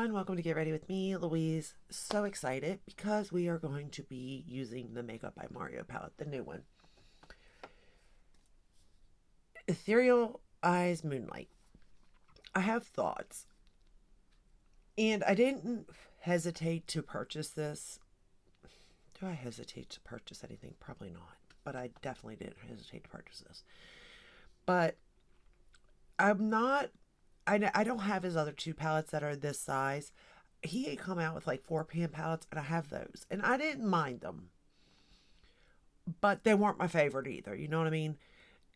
everyone, welcome to Get Ready with me, Louise. So excited because we are going to be using the Makeup by Mario palette, the new one. Ethereal Eyes Moonlight. I have thoughts, and I didn't hesitate to purchase this. Do I hesitate to purchase anything? Probably not, but I definitely didn't hesitate to purchase this. But I'm not, I don't have his other two palettes that are this size. He had come out with like 4 pan palettes, and I have those, and I didn't mind them, but they weren't my favorite either. You know what I mean?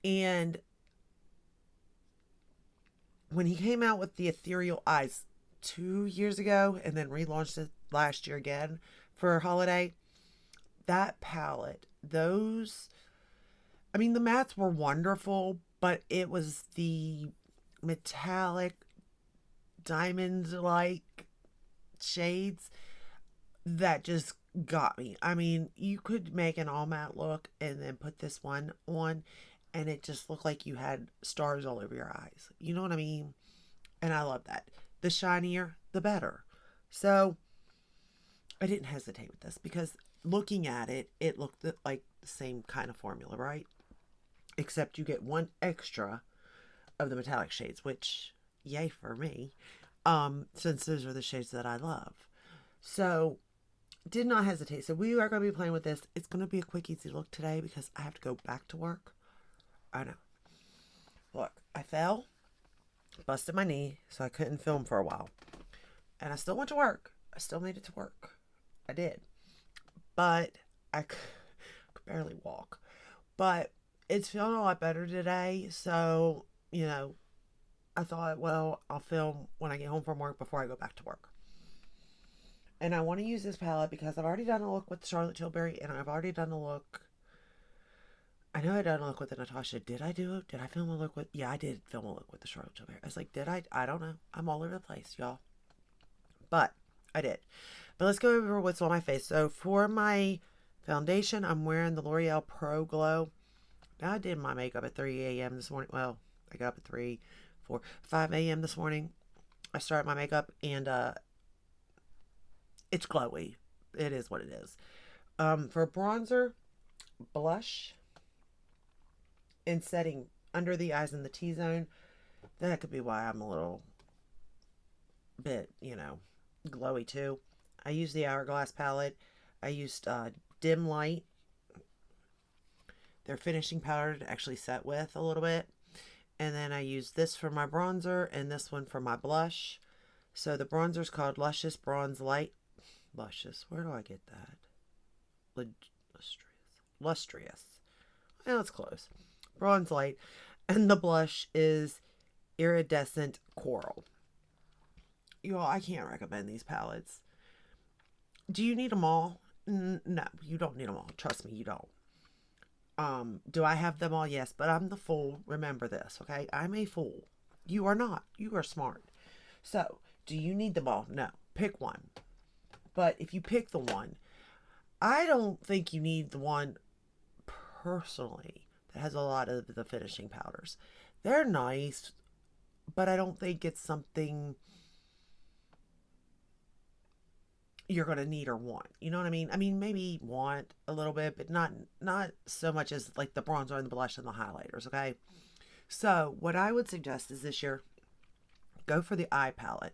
And when he came out with the Ethereal Eyes 2 years ago, and then relaunched it last year again for holiday, that palette, those, I mean, the mattes were wonderful, but it was the metallic diamond like shades that just got me. I mean, you could make an all matte look and then put this one on, and it just looked like you had stars all over your eyes. You know what I mean? And I love that. The shinier, the better. So I didn't hesitate with this because looking at it, it looked like the same kind of formula, right? Except you get one extra of the metallic shades, which yay for me, since those are the shades that I love. So did not hesitate. So we are going to be playing with this. It's going to be a quick, easy look today because I have to go back to work. I know. Look, I fell, busted my knee, so I couldn't film for a while. And I still went to work. I still made it to work. I did. But I could barely walk. But it's feeling a lot better today. So, I thought, well, I'll film when I get home from work before I go back to work. And I want to use this palette because I've already done a look with Charlotte Tilbury, and I've already done a look. I know I done a look with the Natasha. Did I do it? Did I film a look with? Yeah, I did film a look with the Charlotte Tilbury. I was like, did I? I don't know. I'm all over the place, y'all. But I did. But let's go over what's on my face. So for my foundation, I'm wearing the L'Oreal Pro Glow. Now I did my makeup at 3 a.m. this morning. Well, I got up at 3, 4, 5 a.m. this morning. I started my makeup, and it's glowy. It is what it is. For bronzer, blush, and setting under the eyes in the T-zone. That could be why I'm a little bit, glowy too. I used the Hourglass palette. I used Dim Light, their finishing powder to actually set with a little bit. And then I used this for my bronzer and this one for my blush. So the bronzer is called Luscious Bronze Light. Luscious. Where do I get that? Lustrous. Lustrous. Well, it's close. Bronze Light. And the blush is Iridescent Coral. Y'all, I can't recommend these palettes. Do you need them all? No, you don't need them all. Trust me, you don't. Do I have them all? Yes, but I'm the fool. Remember this, okay? I'm a fool. You are not. You are smart. So, do you need them all? No. Pick one. But if you pick the one, I don't think you need the one personally that has a lot of the finishing powders. They're nice, but I don't think it's something you're going to need or want. You know what I mean? I mean, maybe want a little bit, but not so much as like the bronzer and the blush and the highlighters, okay? So, what I would suggest is this year, go for the eye palette.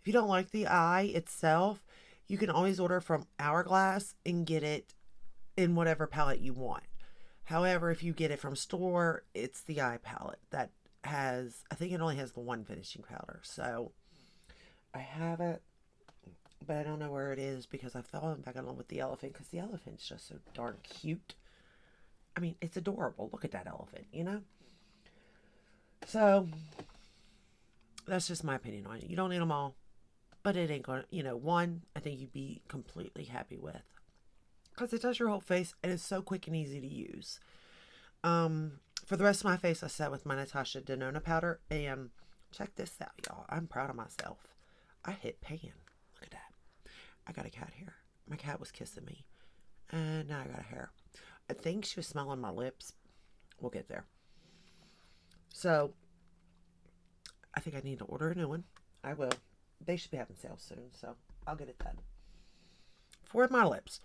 If you don't like the eye itself, you can always order from Hourglass and get it in whatever palette you want. However, if you get it from store, it's the eye palette that has, I think it only has the one finishing powder. So, I have it, but I don't know where it is because I've fallen back in love with the elephant because the elephant's just so darn cute. I mean, it's adorable. Look at that elephant, So, that's just my opinion on it. You don't need them all, but it ain't going to, one, I think you'd be completely happy with because it does your whole face and it's so quick and easy to use. For the rest of my face, I set with my Natasha Denona powder, and check this out, y'all. I'm proud of myself. I hit pan. Look at that. I got a cat hair. My cat was kissing me. And now I got a hair. I think she was smelling my lips. We'll get there. So, I think I need to order a new one. I will. They should be having sales soon, so I'll get it done. For my lips,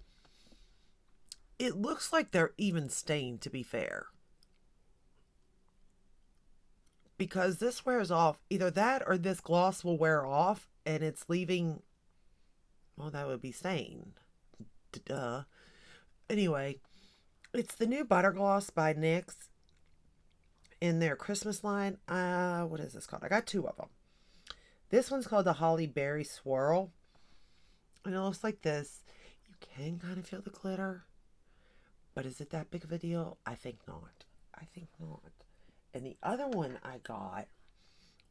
it looks like they're even stained, to be fair. Because this wears off. Either that or this gloss will wear off and it's leaving, well, that would be stained. Duh. Anyway, it's the new Butter Gloss by NYX in their Christmas line. What is this called? I got two of them. This one's called the Holly Berry Swirl. And it looks like this. You can kind of feel the glitter. But is it that big of a deal? I think not. I think not. And the other one I got,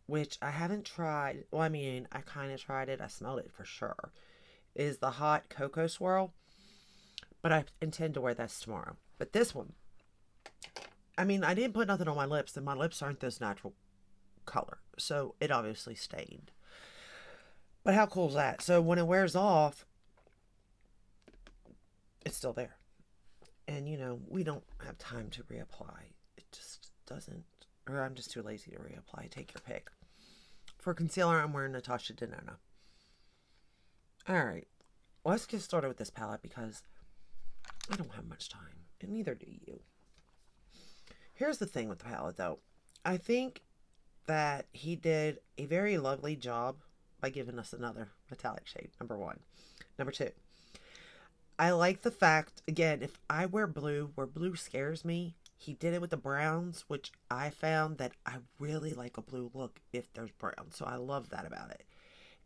which I haven't tried. Well, I mean, I kind of tried it. I smelled it for sure. Is the Hot Cocoa Swirl. But I intend to wear this tomorrow. But this one, I mean, I didn't put nothing on my lips, and my lips aren't this natural color. So it obviously stained. But how cool is that? So when it wears off, it's still there. And, you know, we don't have time to reapply. It just doesn't. Or I'm just too lazy to reapply. Take your pick. For concealer, I'm wearing Natasha Denona. Alright. Let's get started with this palette because I don't have much time. And neither do you. Here's the thing with the palette, though. I think that he did a very lovely job by giving us another metallic shade, number one. Number two, I like the fact, again, if I wear blue, where blue scares me, he did it with the browns, which I found that I really like a blue look if there's brown. So I love that about it.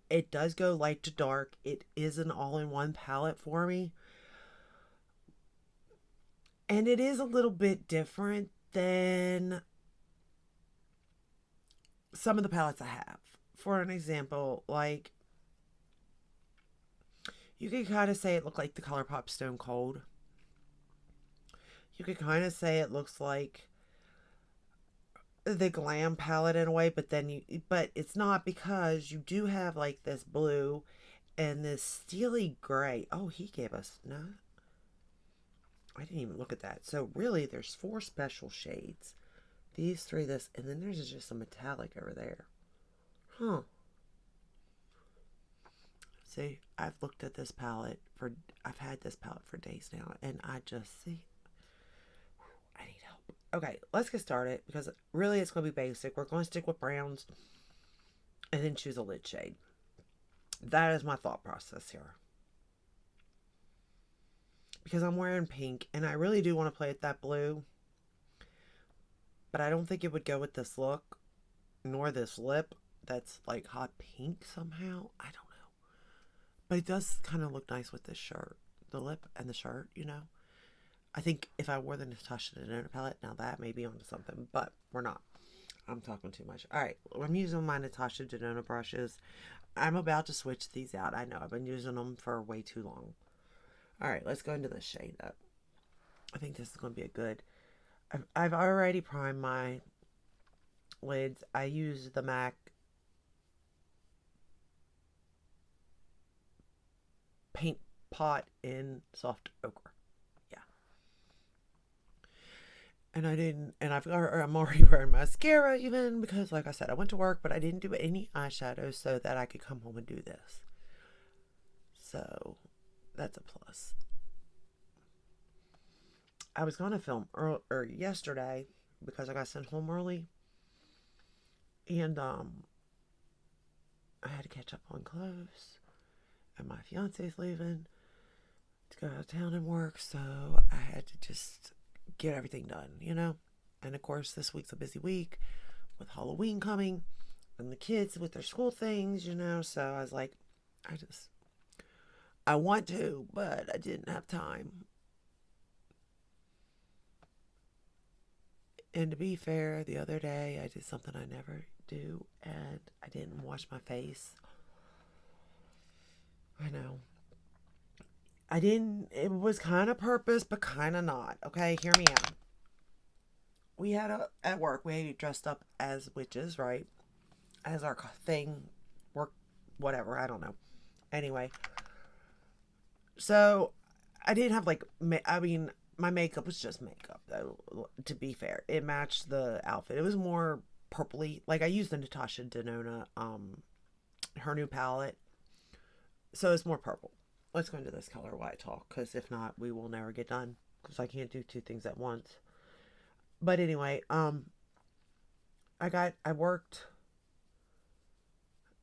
It does go light to dark. It is an all-in-one palette for me. And it is a little bit different than some of the palettes I have. For an example, like, you could kind of say it looked like the ColourPop Stone Cold. You could kind of say it looks like the Glam palette in a way, but it's not, because you do have like this blue and this steely gray. Oh, he gave us, no, I didn't even look at that. So really, there's 4 special shades. These 3, this, and then there's just a metallic over there. Huh. See, I've looked at this palette I've had this palette for days now, and I just see, I need help. Okay, let's get started, because really it's going to be basic. We're going to stick with browns, and then choose a lid shade. That is my thought process here. Because I'm wearing pink, and I really do want to play with that blue. But I don't think it would go with this look, nor this lip that's like hot pink somehow. I don't know. But it does kind of look nice with this shirt. The lip and the shirt, you know. I think if I wore the Natasha Denona palette, now that may be onto something. But we're not. I'm talking too much. Alright, I'm using my Natasha Denona brushes. I'm about to switch these out. I know, I've been using them for way too long. Alright, let's go into this shade up. I think this is going to be a good... I've already primed my lids. I use the MAC paint pot in soft ochre. Yeah. And I'm already wearing mascara even, because like I said, I went to work, but I didn't do any eyeshadows so that I could come home and do this. So that's a plus. I was going to film yesterday because I got sent home early. And I had to catch up on clothes. And my fiance's leaving to go out of town and work. So I had to just get everything done, you know. And of course, this week's a busy week with Halloween coming. And the kids with their school things, you know. So I was like, I want to, but I didn't have time. And to be fair, the other day I did something I never do, and I didn't wash my face. I know. I didn't, it was kind of purpose, but kind of not. Okay, hear me out. We had at work, we dressed up as witches, right? As our thing, work, whatever, I don't know. Anyway. So, I didn't have like, my makeup was just makeup, though, to be fair. It matched the outfit. It was more purpley. Like, I used the Natasha Denona her new palette. So it's more purple. Let's go into this color while I talk, because if not, we will never get done. Because I can't do two things at once. But anyway, I worked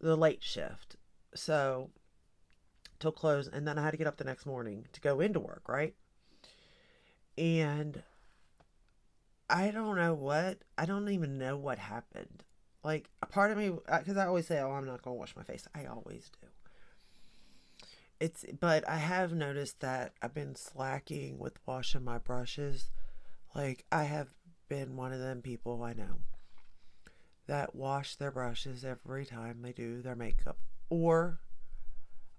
the late shift, so till close, and then I had to get up the next morning to go into work, right? And I don't even know what happened. Like, a part of me, because I always say, oh, I'm not going to wash my face. I always do. But I have noticed that I've been slacking with washing my brushes. Like, I have been one of them people I know that wash their brushes every time they do their makeup. Or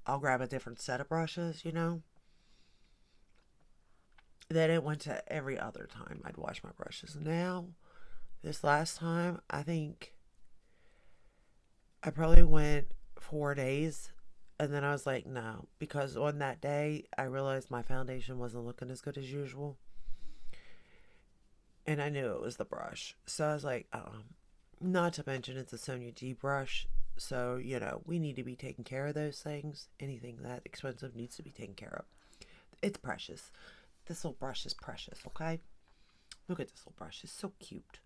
I'll grab a different set of brushes, Then it went to every other time I'd wash my brushes. Now, this last time, I think I probably went 4 days. And then I was like, no. Because on that day, I realized my foundation wasn't looking as good as usual. And I knew it was the brush. So I was like, not to mention it's a Sonia D brush. So, we need to be taking care of those things. Anything that expensive needs to be taken care of. It's precious. This little brush is precious, okay? Look at this little brush. It's so cute.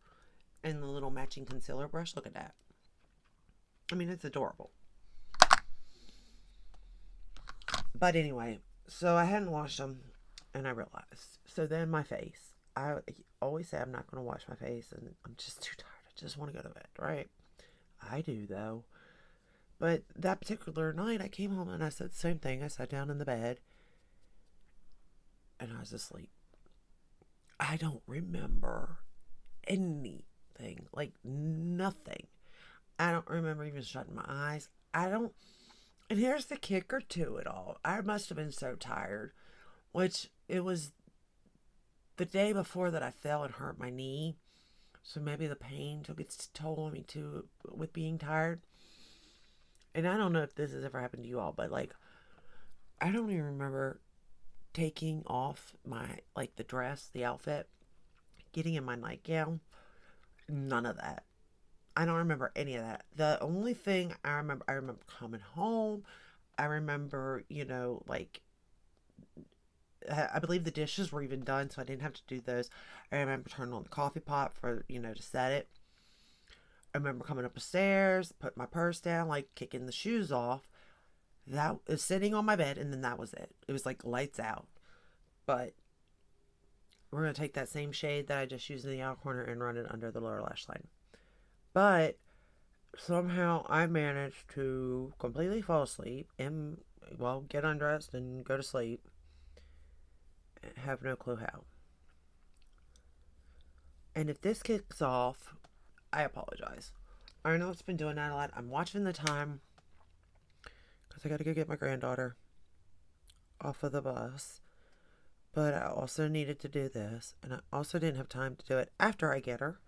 And the little matching concealer brush. Look at that. I mean, it's adorable. But anyway, so I hadn't washed them. And I realized. So then my face. I always say I'm not going to wash my face. And I'm just too tired. I just want to go to bed, right? I do, though. But that particular night, I came home and I said the same thing. I sat down in the bed. And I was asleep. I don't remember anything. Like, nothing. I don't remember even shutting my eyes. And here's the kicker to it all. I must have been so tired. Which, it was the day before that I fell and hurt my knee. So maybe the pain took its toll on me too with being tired. And I don't know if this has ever happened to you all, but like, I don't even remember taking off the dress, the outfit, getting in my nightgown. None of that. I don't remember any of that. The only thing I remember coming home. I remember, I believe the dishes were even done, so I didn't have to do those. I remember turning on the coffee pot for, to set it. I remember coming up the stairs, putting my purse down, kicking the shoes off. That was sitting on my bed, and then that was it. It was like lights out. But we're going to take that same shade that I just used in the outer corner and run it under the lower lash line. But somehow I managed to completely fall asleep and, get undressed and go to sleep. Have no clue how. And if this kicks off, I apologize. I know it's been doing that a lot. I'm watching the time because I got to go get my granddaughter off of the bus. But I also needed to do this. And I also didn't have time to do it after I get her.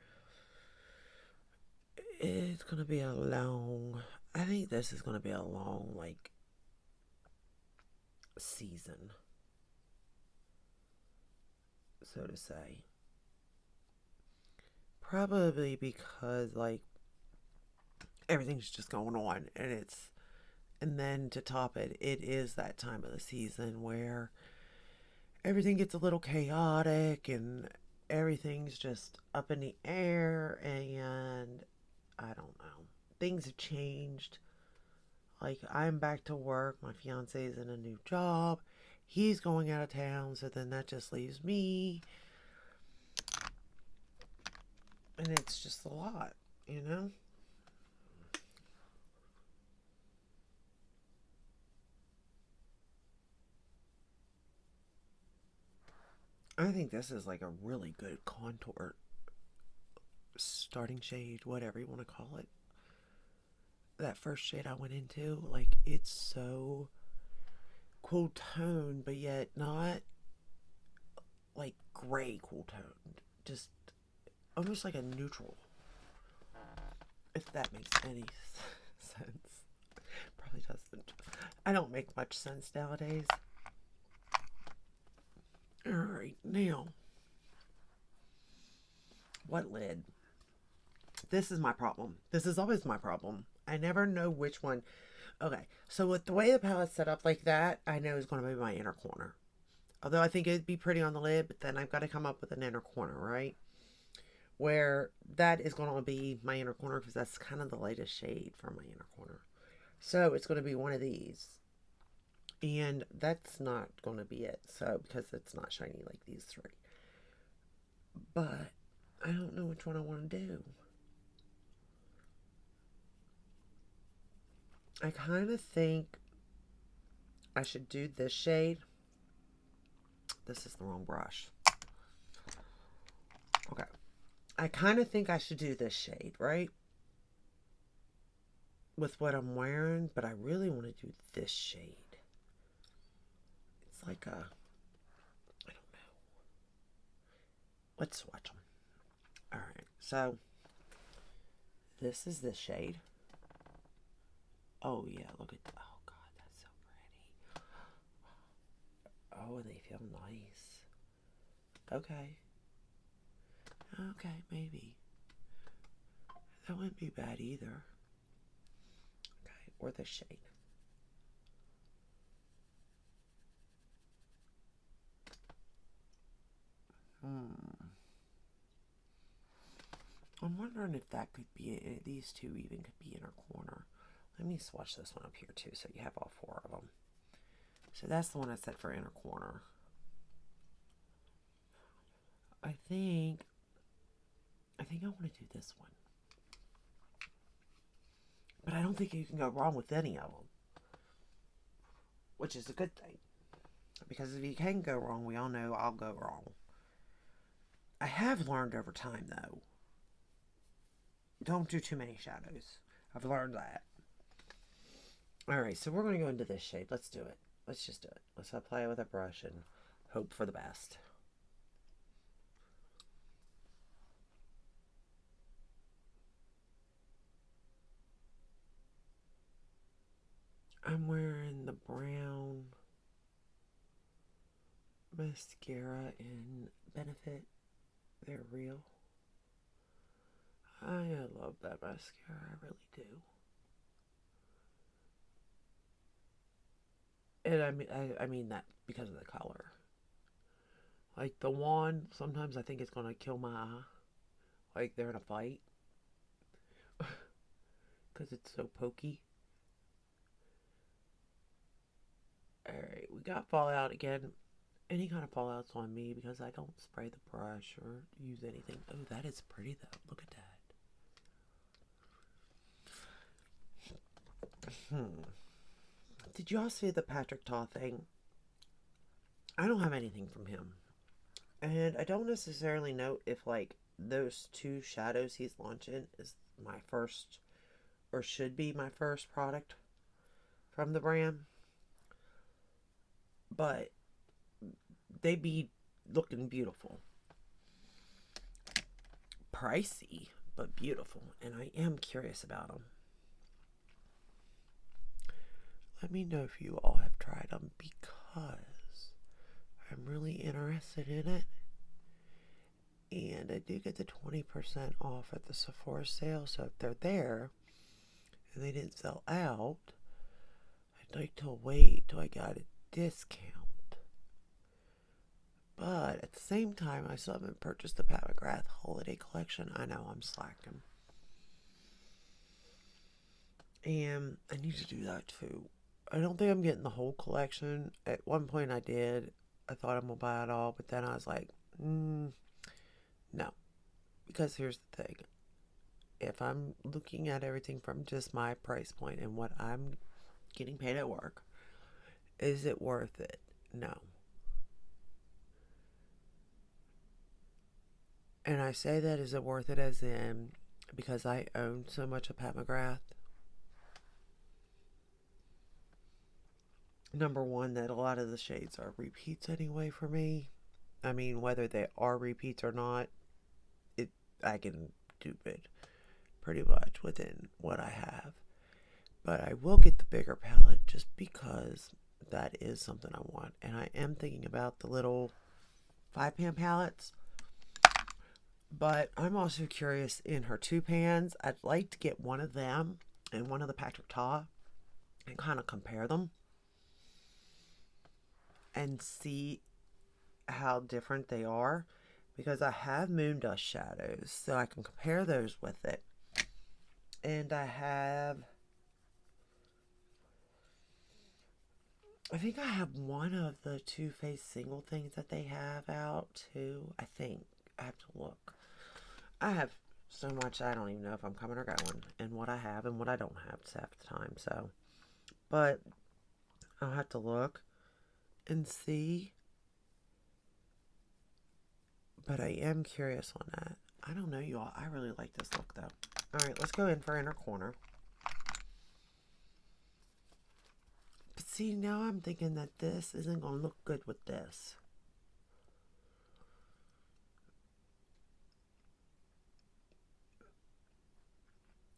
It's going to be I think this is going to be a long, season. So to say. Probably because, everything's just going on. And then to top it, it is that time of the season where everything gets a little chaotic and everything's just up in the air, and I don't know. Things have changed. I'm back to work. My fiance's in a new job. He's going out of town, so then that just leaves me. And it's just a lot, I think this is a really good contour starting shade, whatever you want to call it. That first shade I went into, it's so cool toned, but yet not gray cool toned. Just almost like a neutral. If that makes any sense. Probably doesn't. I don't make much sense nowadays. Alright, now. What lid? This is my problem. This is always my problem. I never know which one. Okay, so with the way the palette's set up like that, I know is going to be my inner corner. Although I think it'd be pretty on the lid, but then I've got to come up with an inner corner, right? Where that is going to be my inner corner because that's kind of the lightest shade for my inner corner. So it's going to be one of these. And that's not going to be it. So, because it's not shiny like these three. But I don't know which one I want to do. I kind of think I should do this shade. This is the wrong brush. Okay. I kind of think I should do this shade, right? With what I'm wearing, but I really want to do this shade. It's like a, I don't know. Let's swatch them. Alright, so this is this shade. Oh yeah, look at that. Oh god, that's so pretty. Oh, they feel nice. Okay. Okay, maybe. That wouldn't be bad either. Okay, or this shade. I'm wondering if that could be, these two even could be inner corner. Let me swatch this one up here too so you have all four of them. So that's the one I set for inner corner. I think I want to do this one. But I don't think you can go wrong with any of them. Which is a good thing. Because if you can go wrong, we all know I'll go wrong. I have learned over time though. Don't do too many shadows. I've learned that. Alright, so we're going to go into this shade. Let's do it. Let's just do it. Let's apply it with a brush and hope for the best. I'm wearing the brown mascara in Benefit. They're real. I love that mascara. I really do. And I mean that because of the color. Like the wand, sometimes I think it's gonna kill my eye. Like they're in a fight. Because it's so pokey. Alright, we got fallout again. Any kind of fallout's on me because I don't spray the brush or use anything. Oh, that is pretty though. Look at that. Did y'all see the Patrick Ta thing? I don't have anything from him. And I don't necessarily know if like those two shadows he's launching is my first or should be my first product from the brand. But they be looking beautiful. Pricey, but beautiful. And I am curious about them. Let me know if you all have tried them because I'm really interested in it. And I do get the 20% off at the Sephora sale. So if they're there and they didn't sell out, I'd like to wait till I got a discount. But at the same time, I still haven't purchased the Pat McGrath holiday collection. I know I'm slacking. And I need to do that too. I don't think I'm getting the whole collection. At one point I did. I thought I'm going to buy it all. But then I was like, no. Because here's the thing. If I'm looking at everything from just my price point and what I'm getting paid at work, is it worth it? No. And I say that, is it worth it as in because I own so much of Pat McGrath? Number one, that a lot of the shades are repeats anyway for me. I mean, whether they are repeats or not, I can do it pretty much within what I have. But I will get the bigger palette just because that is something I want. And I am thinking about the little 5-pan palettes. But I'm also curious in her 2 pans. I'd like to get one of them and one of the Patrick Ta. and kind of compare them and see how different they are, because I have moon dust shadows, so I can compare those with it. And I think I have one of the Too Faced single things that they have out too. I think I have to look. I have so much I don't even know if I'm coming or going, and what I have and what I don't have half the time. So, but I'll have to look and see. But I am curious on that. I don't know, you all. I really like this look though. All right, let's go in for inner corner. But see, now I'm thinking that this isn't going to look good with this.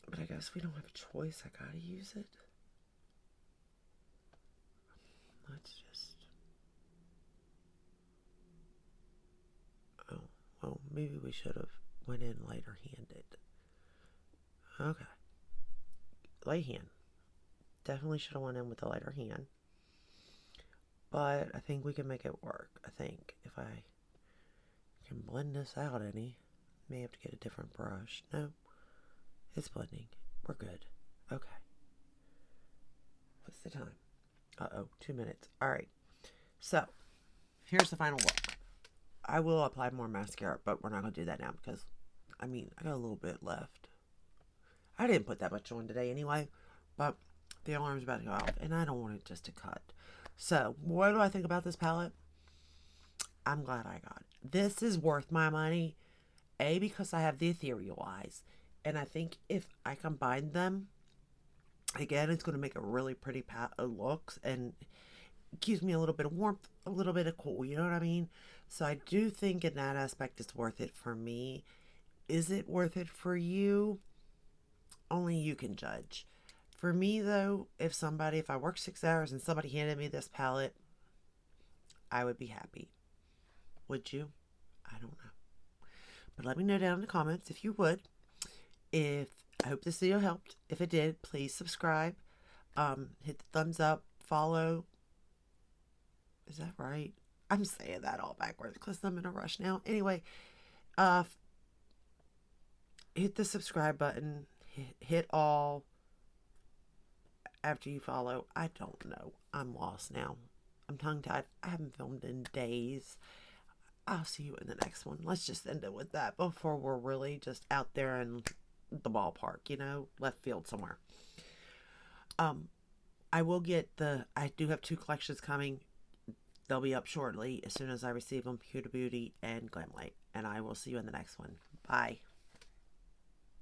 But I guess we don't have a choice. I gotta use it. Let's just... Oh, well, maybe we should have went in lighter handed. Okay. Light hand. Definitely should have went in with a lighter hand. But I think we can make it work. I think if I can blend this out any. May have to get a different brush. No. It's blending. We're good. Okay. What's the time? Uh-oh, 2 minutes. All right. So, here's the final look. I will apply more mascara, but we're not going to do that now because, I got a little bit left. I didn't put that much on today anyway, but the alarm's about to go off, and I don't want it just to cut. So, what do I think about this palette? I'm glad I got it. This is worth my money, A, because I have the ethereal eyes, and I think if I combine them, again, it's going to make a really pretty looks, and it gives me a little bit of warmth, a little bit of cool, you know what I mean? So I do think in that aspect it's worth it for me. Is it worth it for you? Only you can judge. For me, though, if I worked 6 hours and somebody handed me this palette, I would be happy. Would you? I don't know. But let me know down in the comments if you would. I hope this video helped. If it did, please subscribe. Hit the thumbs up. Follow. Is that right? I'm saying that all backwards because I'm in a rush now. Anyway, hit the subscribe button. Hit all after you follow. I don't know. I'm lost now. I'm tongue-tied. I haven't filmed in days. I'll see you in the next one. Let's just end it with that before we're really just out there in the ballpark, left field somewhere. I do have 2 collections coming. They'll be up shortly as soon as I receive them, Huda Beauty and Glamlight. And I will see you in the next one. Bye.